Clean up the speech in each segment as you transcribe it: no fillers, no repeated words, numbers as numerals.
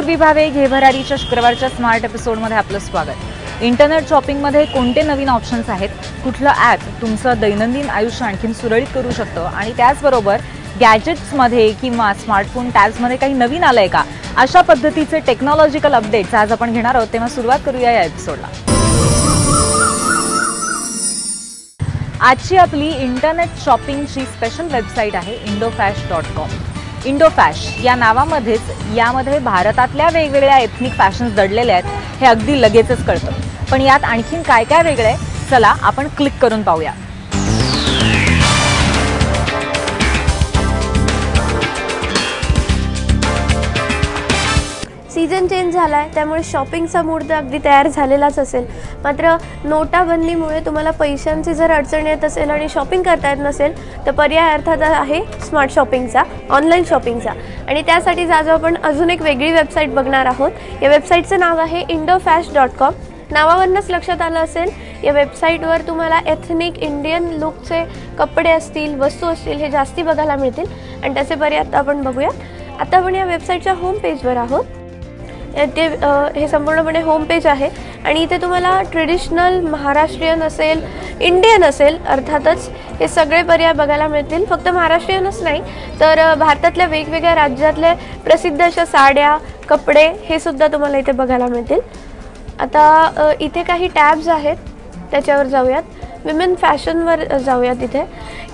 पूर्वी भावे घे भरारीच्या शुक्रवारच्या स्मार्ट एपिसोडमध्ये आपलं स्वागत। इंटरनेट शॉपिंगमध्ये कोणते नवीन ऑप्शन्स आहेत, कुठलं ॲप तुमचं दैनंदिन आयुष्य आणखीन सुरळीत करू शकतं आणि त्याचबरोबर गॅजेट्समध्ये किंवा स्मार्टफोन टॅब्समध्ये काही नवीन आलंय का, अशा पद्धतीचे टेक्नॉलॉजिकल अपडेट्स आज आपण घेणार आहोत। तेव्हा सुरुवात करूया या एपिसोडला। आजची आपली इंटरनेट शॉपिंगची स्पेशल वेबसाईट आहे indoflash.com। इंडोफॅश या नावामध्येच यामध्ये भारतातल्या वेगवेगळ्या एथनिक फॅशन्स दडलेल्या आहेत हे अगदी लगेचच कळतं। पण यात आणखीन काय काय वेगळं आहे, चला आपण क्लिक करून पाहूया। सीजन चेंज झालाय, त्यामुळे शॉपिंगचा मूड तर अगदी तयार झालेलाच असेल। मात्र नोटाबंदीमुळे तुम्हाला पैशांची जर अडचण येत असेल आणि शॉपिंग करता येत नसेल तर पर्याय अर्थात आहे स्मार्ट शॉपिंगचा, ऑनलाईन शॉपिंगचा। आणि त्यासाठी आज आपण अजून एक वेगळी वेबसाईट बघणार आहोत। या वेबसाईटचं नाव आहे indoflash.com। नावावरूनच लक्षात आलं असेल, या वेबसाईटवर तुम्हाला एथनिक इंडियन लुकचे कपडे असतील, वस्तू असतील, हे जास्ती बघायला मिळतील आणि त्याचे पर्याय आता आपण बघूया। आता आपण या वेबसाईटच्या होम पेजवर आहोत। हे संपूर्णपणे होम पेज आहे आणि इथे तुम्हाला ट्रेडिशनल महाराष्ट्रीयन असेल, इंडियन असेल, अर्थातच हे सगळे पर्याय बघायला मिळतील। फक्त महाराष्ट्रीयनच नाही तर भारतातल्या वेगवेगळ्या राज्यातल्या प्रसिद्ध अशा साड्या, कपडे हे सुद्धा तुम्हाला इथे बघायला मिळतील। आता इथे काही टॅब्स आहेत, त्याच्यावर जाऊयात। विमेन फॅशनवर जाऊयात।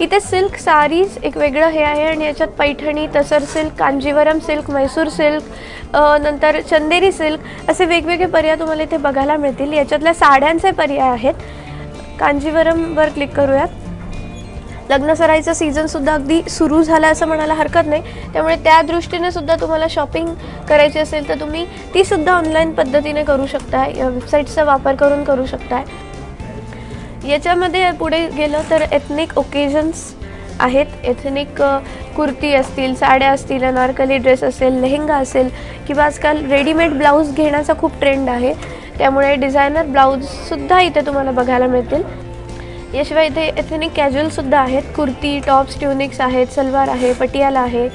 इथे सिल्क सारीज एक वेगळं हे आहे आणि याच्यात Paithani, tussar silk, Kanjeevaram silk, Mysore silk, नंतर चंदेरी सिल्क असे वेगवेगळे पर्याय तुम्हाला इथे बघायला मिळतील। याच्यातल्या साड्यांचे पर्याय आहेत। कांजीवरमवर क्लिक करूयात। लग्नसराईचा सीझनसुद्धा अगदी सुरू झाला असं म्हणायला हरकत नाही, त्यामुळे त्या दृष्टीने सुद्धा तुम्हाला शॉपिंग करायची असेल तर तुम्ही ती सुद्धा ऑनलाईन पद्धतीने करू शकता, या वेबसाईटचा वापर करून करू शकता। याच्यामध्ये पुढे गेलं तर एथनिक ओकेजन्स आहेत। एथनिक कुर्ती असतील, साड्या असतील, अनारकली ड्रेस असेल, लेहंगा असेल किंवा आजकाल रेडीमेड ब्लाऊज घेण्याचा खूप ट्रेंड आहे, त्यामुळे डिझायनर ब्लाऊजसुद्धा इथे तुम्हाला बघायला मिळतील। याशिवाय इथे एथनिक कॅज्युअलसुद्धा आहेत। कुर्ती, टॉप्स, ट्युनिक्स आहेत, सलवार आहे, पटियाला आहे,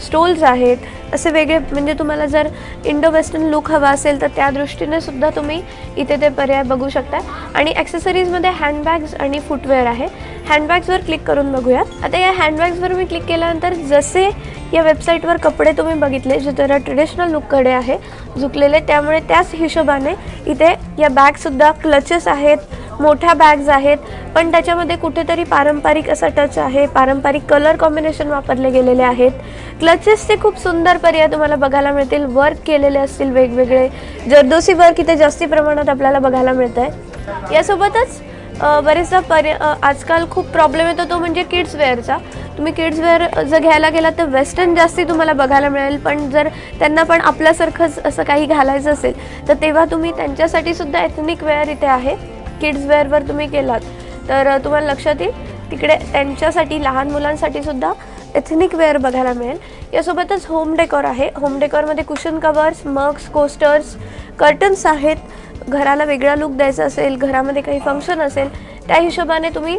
स्टोल्स आहेत, असे वेगळे म्हणजे तुम्हाला जर इंडो वेस्टर्न लुक हवा असेल तर त्या दृष्टीने सुद्धा तुम्ही इथे ते पर्याय बघू शकता। आणि ॲक्सेसरीजमध्ये हँडबॅग्स आणि फुटवेअर आहे। हँडबॅग्सवर क्लिक करून बघूयात। आता या हँडबॅग्सवर मी क्लिक केल्यानंतर जसे या वेबसाईटवर कपडे तुम्ही बघितले जे जरा ट्रेडिशनल लुककडे आहे झुकलेले, त्यामुळे त्याच हिशोबाने इथे या बॅगसुद्धा क्लचेस आहेत, मोठ्या बॅग्स आहेत, पण त्याच्यामध्ये कुठेतरी पारंपरिक असा टच आहे, पारंपरिक कलर कॉम्बिनेशन वापरले गेलेले आहेत। क्लचेसचे खूप सुंदर पर्याय तुम्हाला बघायला मिळतील, वर्क केलेले असतील वेगवेगळे, जरदोसी वर्क इथे जास्ती प्रमाणात आपल्याला बघायला मिळत आहे। यासोबतच बरेचदा आजकाल खूप प्रॉब्लेम येतो तो म्हणजे किड्स वेअरचा। तुम्ही किड्स वेअर जर घ्यायला गेलात तर वेस्टर्न जास्ती तुम्हाला बघायला मिळेल, पण जर त्यांना पण आपल्यासारखंच असं काही घालायचं असेल तर तेव्हा तुम्ही त्यांच्यासाठी सुद्धा एथनिक वेअर इथे आहे। किड्स वेअरवर तुम्ही गेलात तर तुम्हाला लक्षात येईल तिकडे त्यांच्यासाठी, लहान मुलांसाठी सुद्धा एथनिक वेअर बघायला मिळेल। यासोबतच होम डेकोर आहे। होम डेकोरमध्ये cushion covers, mugs, coasters, curtains आहेत। घराला वेगळा लुक द्यायचा असेल, घरामध्ये काही फंक्शन असेल, त्या हिशोबाने तुम्ही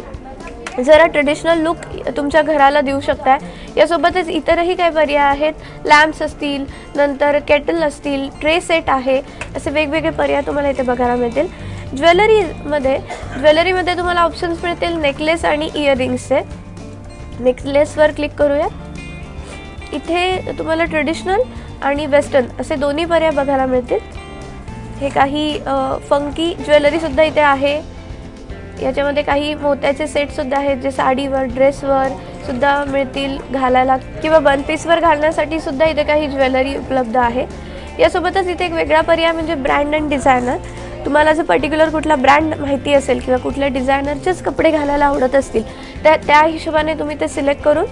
जरा ट्रेडिशनल लुक तुमच्या घराला देऊ शकता। यासोबतच इतरही काही पर्याय आहेत। लॅम्प्स असतील, नंतर केटल असतील, ट्रे सेट आहे, असे वेगवेगळे पर्याय तुम्हाला इथे बघायला मिळतील। ज्वेलरीमध्ये तुम्हाला ऑप्शन्स मिळतील नेकलेस आणि इयरिंग्सचे। नेकलेसवर क्लिक करूयात। इथे तुम्हाला ट्रेडिशनल आणि वेस्टर्न असे दोन्ही पर्याय बघायला मिळतील। हे काही फंकी ज्वेलरीसुद्धा इथे आहे। याच्यामध्ये काही मोत्याचे सेटसुद्धा आहेत जे साडीवर, ड्रेसवर सुद्धा मिळतील घालायला, किंवा वन पीसवर घालण्यासाठी सुद्धा इथे काही ज्वेलरी उपलब्ध आहे। यासोबतच इथे एक वेगळा पर्याय म्हणजे ब्रँड अँड डिझायनर। तुम्हाला जर पर्टिक्युलर कुठला ब्रँड माहिती असेल किंवा कुठल्या डिझायनरचेच कपडे घालायला आवडत असतील तर त्या हिशोबाने तुम्ही ते सिलेक्ट करून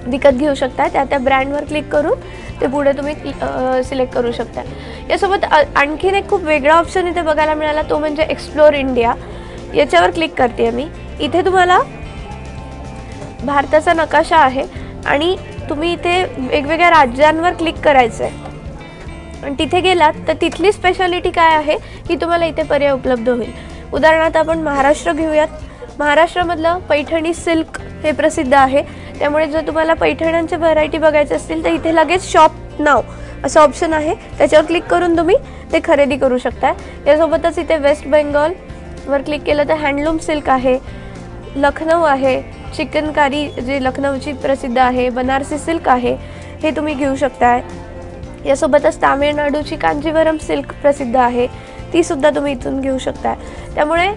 विकत घेऊ शकता। त्या ब्रँडवर क्लिक करून ते पुढे तुम्ही सिलेक्ट करू शकता। यासोबत आणखीन एक खूप वेगळा ऑप्शन इथे बघायला मिळाला, तो म्हणजे एक्सप्लोर इंडिया। याच्यावर क्लिक करते मी। इथे तुम्हाला भारताचा नकाशा आहे आणि तुम्ही इथे वेगवेगळ्या राज्यांवर क्लिक करायचं आहे आणि तिथे गेलात तर तिथली स्पेशालिटी काय आहे ही तुम्हाला इथे पर्याय उपलब्ध होईल। उदाहरणार्थ आपण महाराष्ट्र घेऊयात। महाराष्ट्रामधलं पैठणी सिल्क हे प्रसिद्ध आहे, त्यामुळे जर तुम्हाला पैठण्यांचे व्हरायटी बघायचे असतील तर इथे लगेच शॉप नाव असं ऑप्शन आहे, त्याच्यावर क्लिक करून तुम्ही ते खरेदी करू शकताय. यासोबतच इथे वेस्ट बेंगॉलवर क्लिक केलं तर हँडलूम सिल्क आहे, लखनौ आहे, चिकनकारी जे लखनौची प्रसिद्ध आहे, बनारसी सिल्क आहे, हे तुम्ही घेऊ शकताय. यासोबतच तामिळनाडूची कांजीवरम सिल्क प्रसिद्ध आहे, ती सुद्धा तुम्ही इथून घेऊ शकताय. त्यामुळे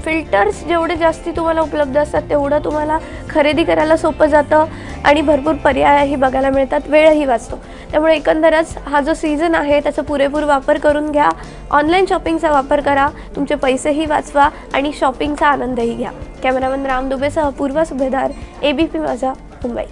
फिल्टर्स जेवढे जास्ती तुम्हाला उपलब्ध असतात तेवढं तुम्हाला खरेदी करायला सोपं जातं आणि भरपूर पर्यायही बघायला मिळतात, वेळही वाचतो. त्यामुळे एकंदरच हा जो सीझन आहे त्याचा पुरेपूर वापर करून घ्या. ऑनलाईन शॉपिंगचा वापर करा, तुमचे पैसेही वाचवा आणि शॉपिंगचा आनंदही घ्या. कॅमेरामन राम दुबेसह पूर्वा सुभेदार, ABP माझा, मुंबई.